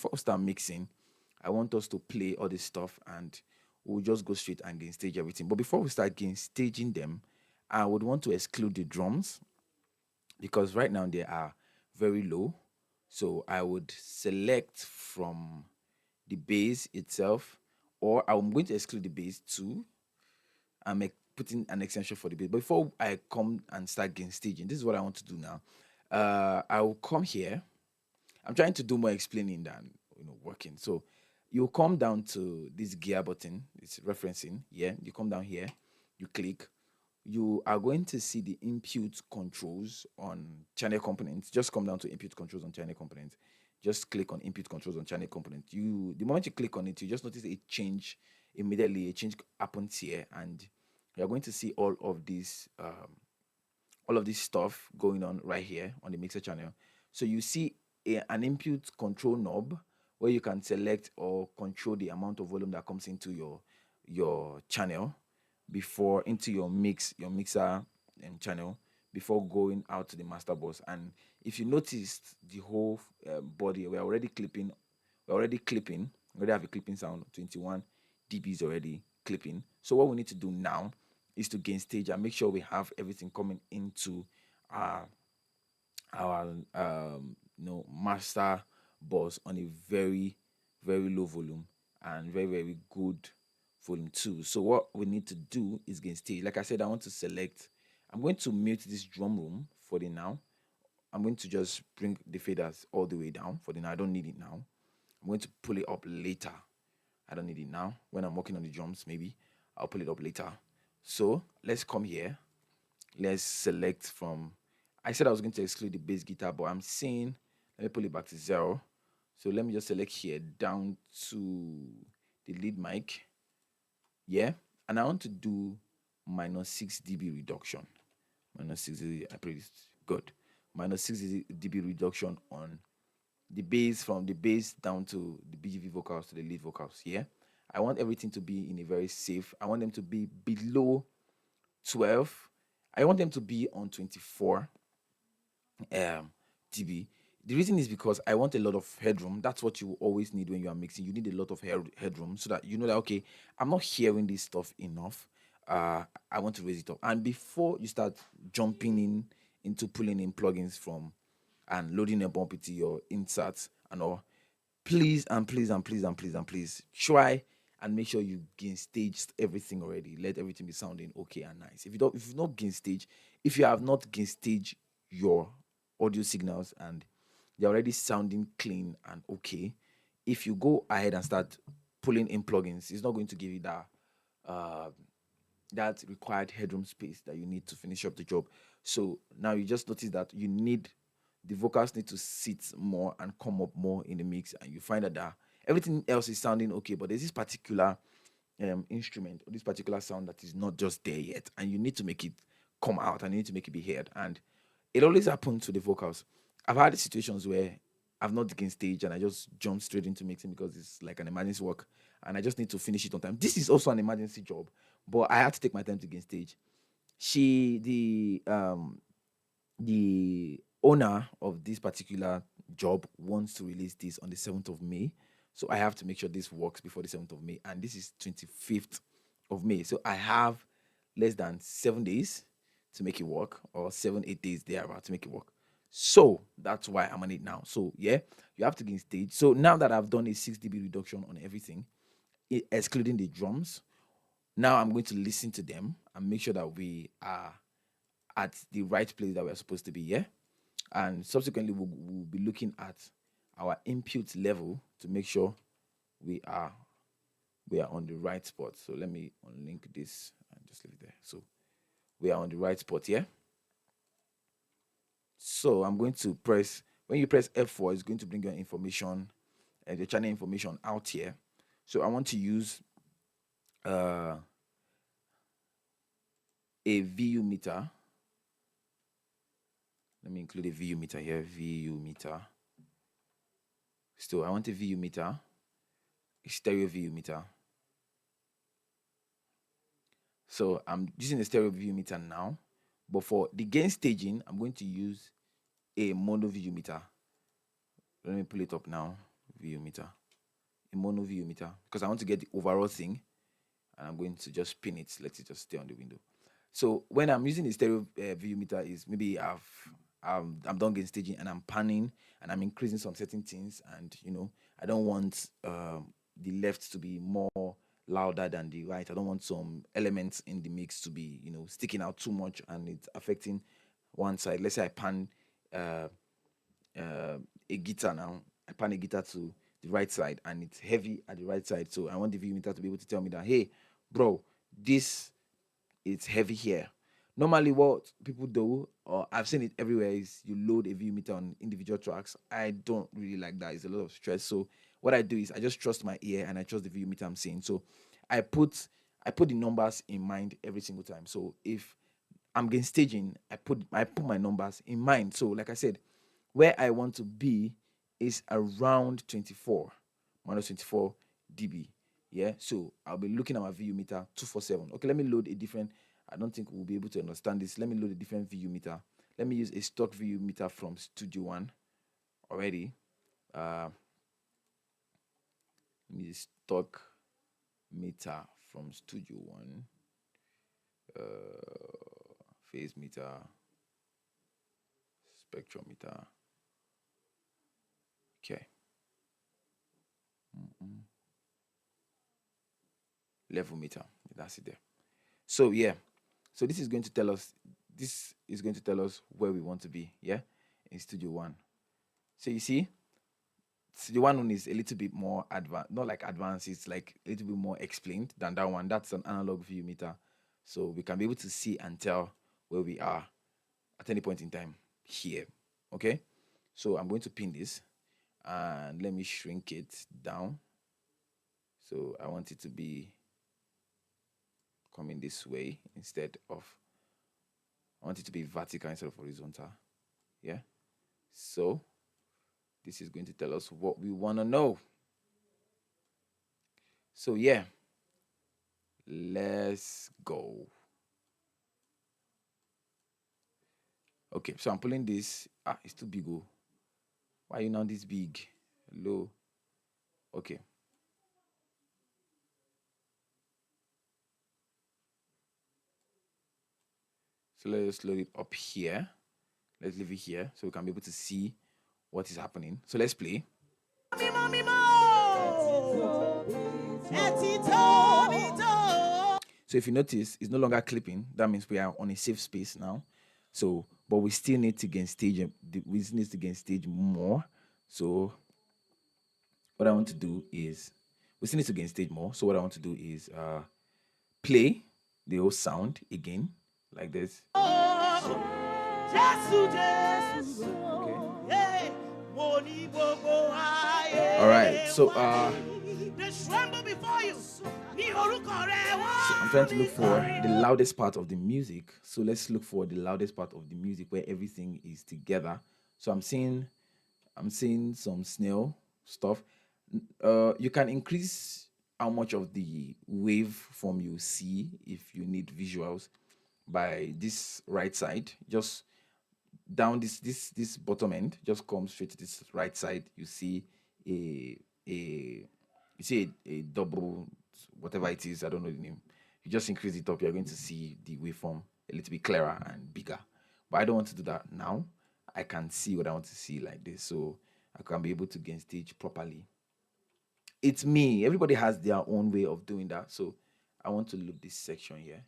before we start mixing, I want us to play all this stuff and we'll just go straight and gain stage everything. But before we start gain staging them, I would want to exclude the drums because right now they are very low. So I would select from the bass itself, or I'm going to exclude the bass too. I'm putting an extension for the bass. But before I come and start gain staging, this is what I want to do now. I will come here. I'm trying to do more explaining than working. So you come down to this gear button. It's referencing. Yeah, you come down here. You click. You are going to see the input controls on channel components. Just come down to input controls on channel components. Just click on input controls on channel component. The moment you click on it, you just notice a change immediately. A change happens here, and you're going to see all of this stuff going on right here on the mixer channel. So you see an input control knob where you can select or control the amount of volume that comes into your channel before into your mixer channel before going out to the master bus. And if you noticed the whole body, we already have a clipping sound, 21 dBs already clipping. So what we need to do now is to gain stage and make sure we have everything coming into our master bus on a very very low volume and very very good volume too. So what we need to do is gain stage. Like I said, I want to select. I'm going to mute this drum room for the now. I'm going to just bring the faders all the way down for the now. I don't need it now. I'm going to pull it up later. I don't need it now. When I'm working on the drums, maybe I'll pull it up later. So let's come here. Let's select from. I said I was going to exclude the bass guitar, but I'm saying let me pull it back to 0. So let me just select here down to the lead mic. Yeah. And I want to do minus 6 dB reduction. Minus 6 dB, I put it good. Minus 6 dB reduction on the bass, from the bass down to the BGV vocals to the lead vocals. Yeah. I want everything to be in a very safe. I want them to be below 12. I want them to be on 24 dB. The reason is because I want a lot of headroom. That's what you always need when you are mixing. You need a lot of headroom so that you know that, okay, I'm not hearing this stuff enough. I want to raise it up. And before you start jumping into pulling in plugins from and loading a bump into your inserts and all, please and please and please and please and please try and make sure you gain stage everything already. Let everything be sounding okay and nice. If you've not gain stage, if you have not gain stage your audio signals and they're already sounding clean and okay, if you go ahead and start pulling in plugins, it's not going to give you uh, that required headroom space that you need to finish up the job. So now you just notice that the vocals need to sit more and come up more in the mix, and you find that everything else is sounding okay, but there's this particular instrument or this particular sound that is not just there yet, and you need to make it come out and you need to make it be heard. And it always happens to the vocals. I've had situations where I've not taken stage and I just jump straight into mixing because it's like an emergency work and I just need to finish it on time. This is also an emergency job, but I had to take my time to gain stage. She the owner of this particular job wants to release this on the 7th of May. So I have to make sure this works before the 7th of May. And this is 25th of May. So I have less than 7 days to make it work, or 7, 8 days thereabout to make it work. So that's why I'm on it now. So yeah, you have to gain stage. So now that I've done a 6 dB reduction on everything, excluding the drums, now I'm going to listen to them and make sure that we are at the right place that we're supposed to be. Yeah. And subsequently, we'll be looking at our input level to make sure we are on the right spot. So let me unlink this and just leave it there. So we are on the right spot here. So I'm going to press, when you press F4, it's going to bring your information, the channel information out here. So I want to use a VU meter. Let me include a VU meter here, VU meter. Still, I want a VU meter, a stereo VU meter. So I'm using a stereo VU meter now, but for the gain staging, I'm going to use a mono VU meter. Let me pull it up now. view meter, a mono view meter, because I want to get the overall thing, and I'm going to just pin it. Let it just stay on the window. So when I'm using the stereo view meter, is maybe I'm done gain staging and I'm panning and I'm increasing some certain things, and I don't want the left to be more louder than the right. I don't want some elements in the mix to be sticking out too much and it's affecting one side. Let's say I pan uh, a guitar now. I pan a guitar to the right side and it's heavy at the right side. So I want the view meter to be able to tell me that, hey, bro, this it's heavy here. Normally, what people do, or I've seen it everywhere, is you load a view meter on individual tracks. I don't really like that. It's a lot of stress. So what I do is I just trust my ear and I trust the view meter I'm seeing. So I put I put the numbers in mind every single time. So if I'm getting staging, I put my numbers in mind. So like I said, where I want to be is around 24 minus 24 dB. Yeah, so I'll be looking at my VU meter 247. Okay, let me load a different. I don't think we'll be able to understand this. Let me load a different VU meter. Let me use a stock VU meter from Studio One already. Let me use stock meter from Studio One. Phase meter, spectrometer. Okay. Level meter. That's it there. So yeah. So this is going to tell us where we want to be, yeah, in Studio One. So you see, Studio One is a little bit more advanced, not like advanced, it's like a little bit more explained than that one. That's an analog view meter. So we can be able to see and tell where we are at any point in time here. Okay. So I'm going to pin this and let me shrink it down. So I want it to be coming this way instead of, I want it to be vertical instead of horizontal. Yeah. So this is going to tell us what we want to know. So yeah, let's go. Okay, so I'm pulling this. It's too big. Oh. Why are you now this big? Low. Okay. So let's load it up here. Let's leave it here so we can be able to see what is happening. So let's play. So if you notice, it's no longer clipping. That means we are on a safe space now. So, but we still need to gain stage. We still need to gain stage more. So, what I want to do is, we still need to gain stage more. So what I want to do is play the whole sound again, like this. Okay. All right. So I'm trying to look for the loudest part of the music. So let's look for the loudest part of the music where everything is together. So I'm seeing some snare stuff. You can increase how much of the waveform you see if you need visuals by this right side. Just down this bottom end, just come straight to this right side. You see a double, whatever it is, I don't know the name. You just increase it up, you're going to see the waveform a little bit clearer and bigger. But I don't want to do that now. I can see what I want to see like this, so I can be able to gain stage properly. It's me. Everybody has their own way of doing that. So I want to loop this section here.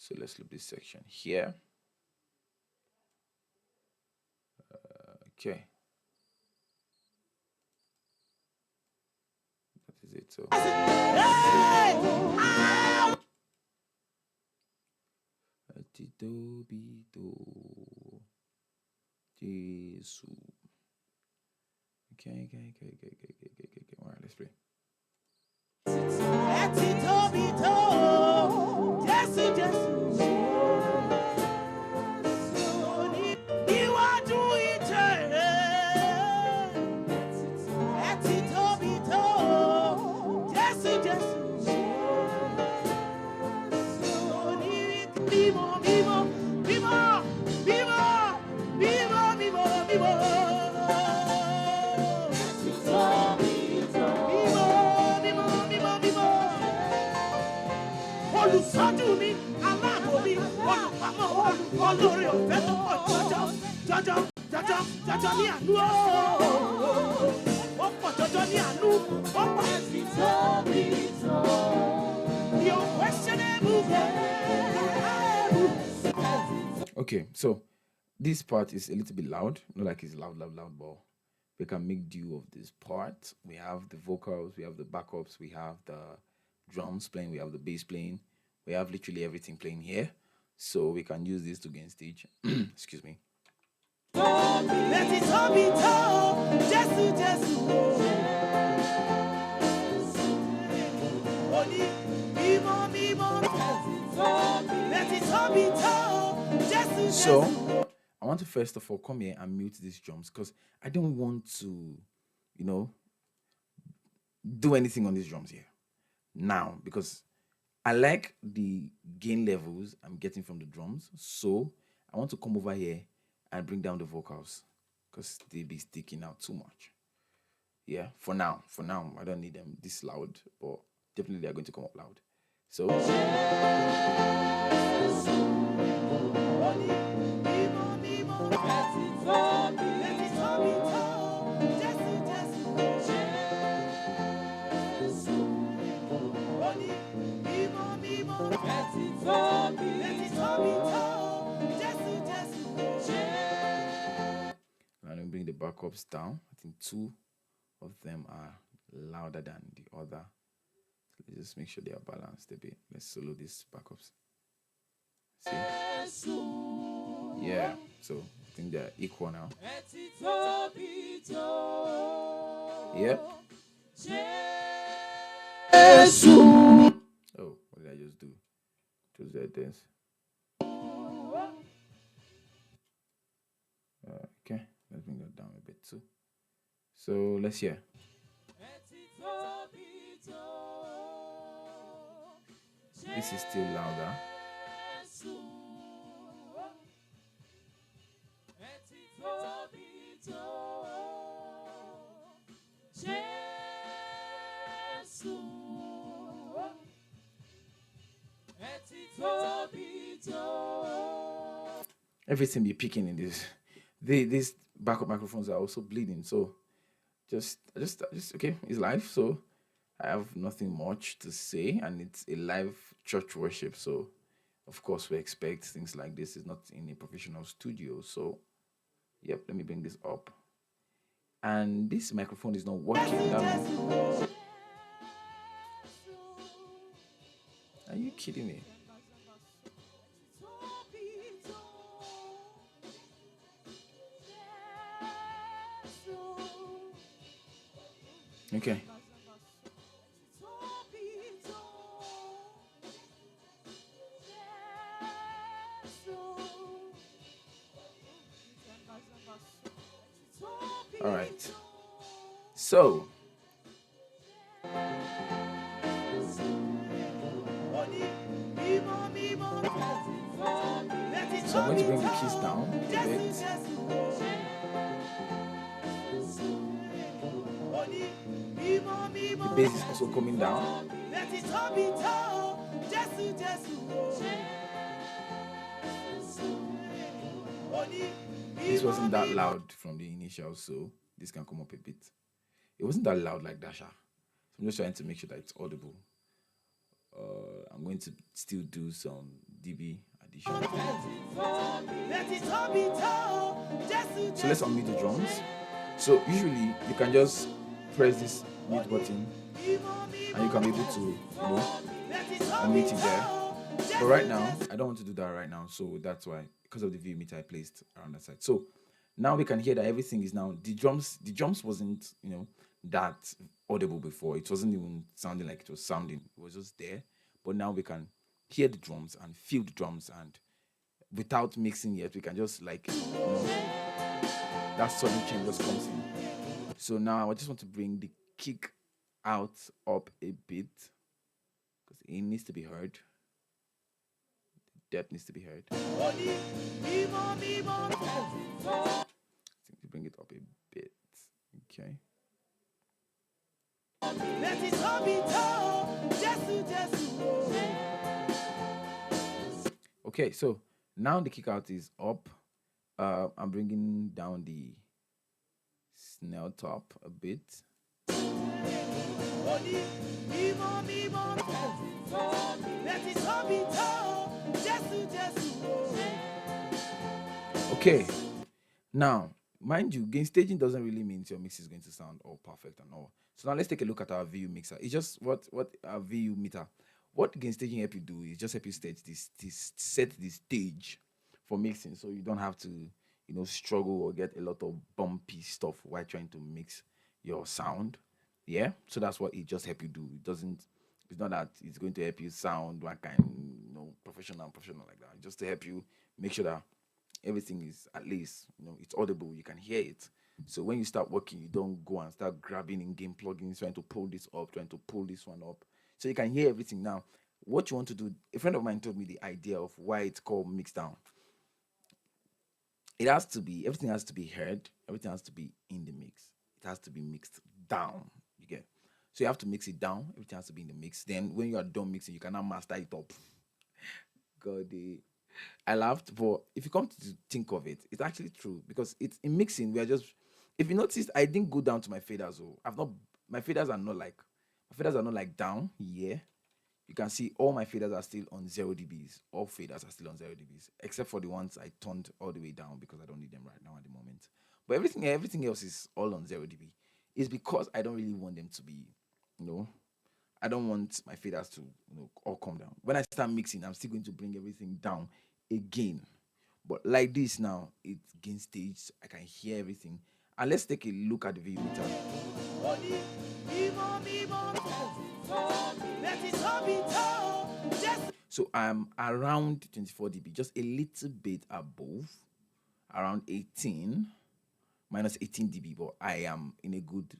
So let's loop this section here. Okay. That is it. So Okay. All right, let's play. Okay, so this part is a little bit loud, not like it's loud, but we can make do of this part. We have the vocals, we have the backups, we have the drums playing, we have the bass playing, we have literally everything playing here. So we can use this to gain stage. Excuse me. So I want to first of all come here and mute these drums because I don't want to, do anything on these drums here now because I like the gain levels I'm getting from the drums. So I want to come over here and bring down the vocals because they be sticking out too much. Yeah, for now, I don't need them this loud, but definitely they're going to come up loud. So let me bring the backups down. I think two of them are louder than the other. Let's just make sure they are balanced a bit. Let's solo these backups. See? Yeah, so I think they're equal now. Yep. Oh, what did I just do? Just that this. Okay, let's bring that down a bit too. So let's hear. This is still louder. Everything be picking in this. These backup microphones are also bleeding. So just okay, it's live. So I have nothing much to say, and it's a live church worship. So of course we expect things like this. It's not in a professional studio. So yep, let me bring this up. And this microphone is not working. Are you kidding me? Okay. All right. So I'm going to bring the keys down a bit. The bass is also coming down. This wasn't that loud from the initial, so this can come up a bit. It wasn't that loud like Dasha. So I'm just trying to make sure that it's audible. I'm going to still do some dB addition. So let's unmute the drums. So usually you can just press this mute button and you can be able to, unmute it there. But right now, I don't want to do that right now. So that's why, because of the view meter I placed around that side. So now we can hear that everything is now, the drums wasn't, that audible before. It wasn't even sounding like it was sounding. It was just there. But now we can hear the drums and feel the drums, and without mixing yet, we can just that sudden change just comes in. So now I just want to bring the kick out up a bit because it needs to be heard. The depth needs to be heard. I think to bring it up a bit. Okay. Okay, so now the kick out is up. I'm bringing down the snare top a bit. Okay, now mind you, gain staging doesn't really mean your mix is going to sound all perfect and all. So now let's take a look at our VU mixer. It's just what our VU meter. What gain staging help you do is just help you set the stage for mixing, so you don't have to struggle or get a lot of bumpy stuff while trying to mix your sound. Yeah, so that's what it just help you do. It doesn't. It's not that it's going to help you sound one kind, professional like that. Just to help you make sure that everything is at least it's audible. You can hear it. So when you start working, you don't go and start grabbing in game plugins, trying to pull this up, trying to pull this one up. So you can hear everything now. What you want to do? A friend of mine told me the idea of why it's called mix down. It has to be everything has to be heard. Everything has to be in the mix. It has to be mixed down. You get. So you have to mix it down. Everything has to be in the mix. Then when you are done mixing, you can now master it up. God, I laughed, but if you come to think of it, it's actually true because it's in mixing. We are just, if you noticed, I didn't go down to my faders. Oh, I've not, my faders are not like, my faders are not like down here. You can see all my faders are still on 0 dBs. All faders are still on 0 dBs, except for the ones I turned all the way down because I don't need them right now at the moment. But everything else is all on 0 dB. It's because I don't really want them to be, you know, I don't want my faders to all come down. When I start mixing, I'm still going to bring everything down again. But like this now, it's gain stage. I can hear everything. And let's take a look at the VU meter. So I'm around 24 dB, just a little bit above, around 18, minus 18 dB. But I am in a good,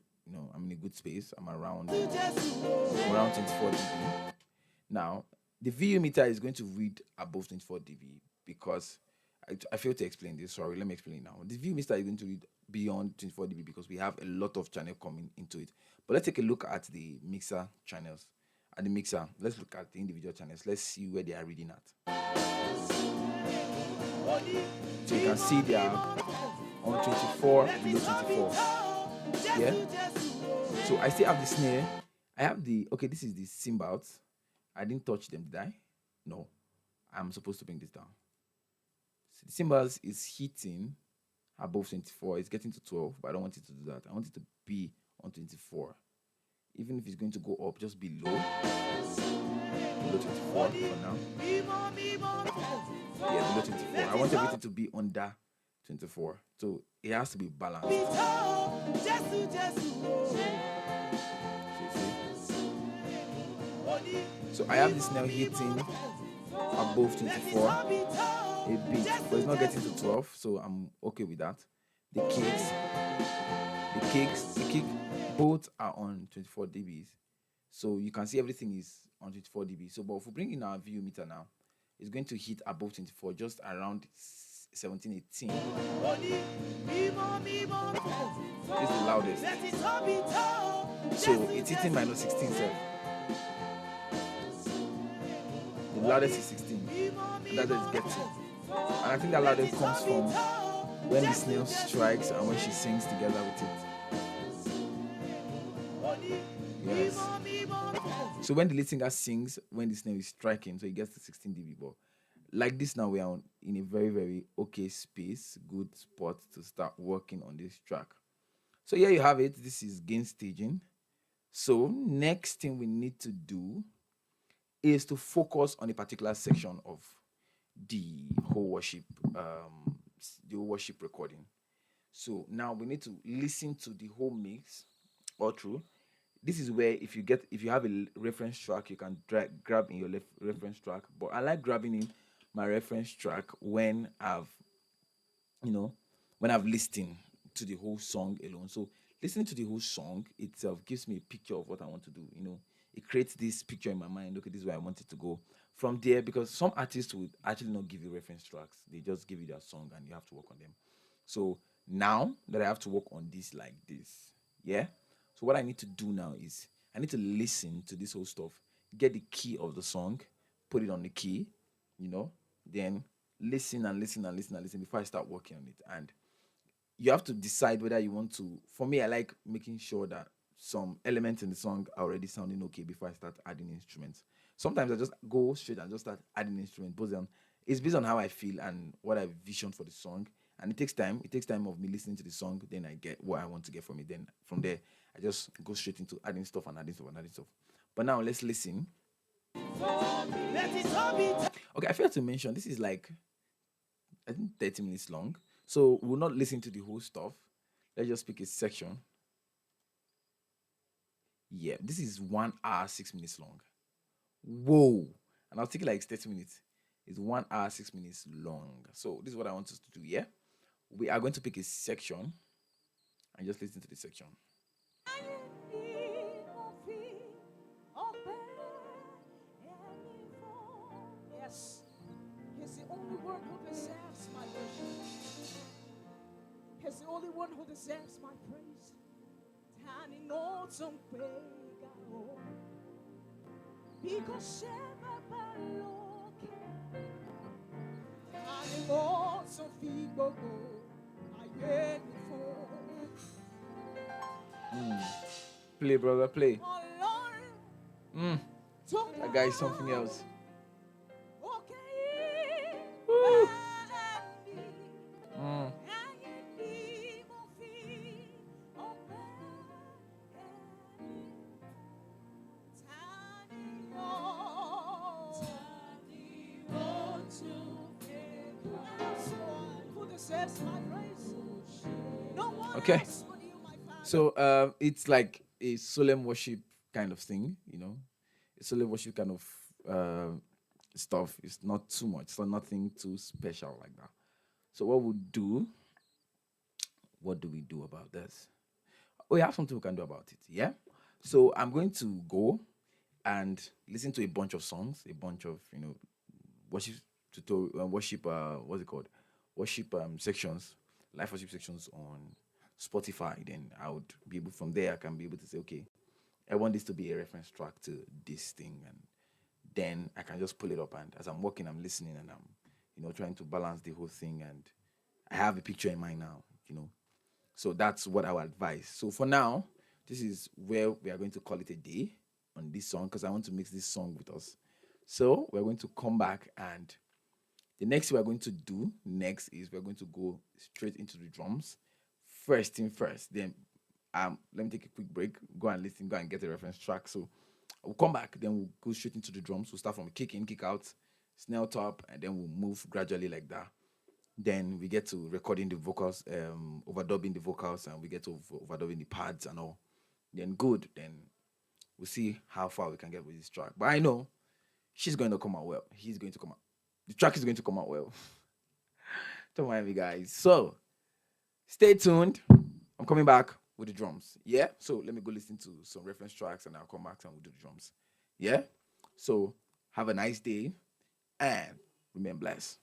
I'm in a good space. I'm around 24 dB. Now, the VU meter is going to read above 24 dB because I failed to explain this. Sorry, let me explain it now. The VU meter is going to read beyond 24 dB because we have a lot of channel coming into it. But let's take a look at the mixer channels. At the mixer, let's look at the individual channels. Let's see where they are reading at. So you can see they are on 24, below 24. Yeah. So I still have the snare. I have this is the cymbals. I didn't touch them, did I? No. I'm supposed to bring this down. So the cymbals is hitting above 24. It's getting to 12, but I don't want it to do that. I want it to be on 24. Even if it's going to go up, just below 24 for now. Yeah, below 24. I want everything to be under 24. So it has to be balanced. So I have this now hitting above 24 a bit, but it's not getting to 12, so I'm okay with that. The kick, both are on 24 dBs. So you can see everything is on 24 dB. So, but if we bring in our VU meter now, it's going to hit above 24, just around 17, 18. This is the loudest. So it's hitting minus 16 self. The loudest is 16, and that's what it's getting. And I think that loudest comes from when the snail strikes and when she sings together with it. Yes. So when the lead singer sings, when the snail is striking, so it gets to 16 dB. But like this now, we are in a very, very okay space, good spot to start working on this track. So here you have it. This is gain staging. So next thing we need to do is to focus on a particular section of the whole worship recording. So now we need to listen to the whole mix all through. This is where if you have a reference track, you can grab in your reference track. But I like grabbing in my reference track when I've listened to the whole song alone. So listening to the whole song itself gives me a picture of what I want to do. It creates this picture in my mind. Okay, this is where I want it to go. From there, because some artists would actually not give you reference tracks, they just give you their song and you have to work on them. So now that I have to work on this like this, yeah. So what I need to do now is I need to listen to this whole stuff, get the key of the song, put it on the key, then listen and listen and listen and listen before I start working on it. And you have to decide whether you want to. For me, I like making sure that some elements in the song are already sounding okay before I start adding instruments. Sometimes I just go straight and just start adding instruments. But then it's based on how I feel and what I vision for the song. And it takes time. It takes time of me listening to the song. Then I get what I want to get from it. Then from there, I just go straight into adding stuff and adding stuff and adding stuff. But now let's listen. Okay, I failed to mention this is like I think 30 minutes long. So we'll not listen to the whole stuff. Let's just pick a section. Yeah, this is 1 hour, 6 minutes long. Whoa. And I'll take it like 30 minutes. It's 1 hour, 6 minutes long. So this is what I want us to do, yeah? We are going to pick a section and just listen to the section. Yes, He's the only one who deserves my worship. He's the only one who deserves my praise. Tani no tumpega o, because shema baloke. Tani no tumfigo go, aye before. Play, brother, play. Oh Lord, That guy is something else. okay. Woo. Okay. So it's like a solemn worship kind of thing, a solemn worship kind of stuff. It's not too much, so nothing too special like that. So what do we do about this? We have something we can do about it, yeah? So I'm going to go and listen to a bunch of songs, a bunch of, worship tutorial, worship, what's it called? Worship sections, live worship sections on Spotify. Then I would be able, from there, I can be able to say, okay, I want this to be a reference track to this thing. And then I can just pull it up. And as I'm working, I'm listening and I'm, trying to balance the whole thing. And I have a picture in mind now. So that's what I would advise. So for now, this is where we are going to call it a day on this song because I want to mix this song with us. So we're going to come back, and the next thing we're going to do next is we're going to go straight into the drums. First thing first. Then let me take a quick break, go and listen, go and get a reference track. So we'll come back, then we'll go straight into the drums. We'll start from kick in, kick out, snare top, and then we'll move gradually like that. Then we get to recording the vocals, overdubbing the vocals, and we get to overdubbing the pads and all. Then good. Then we'll see how far we can get with this track. But I know she's going to come out well. He's going to come out. The track is going to come out well. Don't mind me, guys. So stay tuned. I'm coming back with the drums. Yeah. So let me go listen to some reference tracks, and I'll come back and we'll do the drums. Yeah. So have a nice day and remain blessed.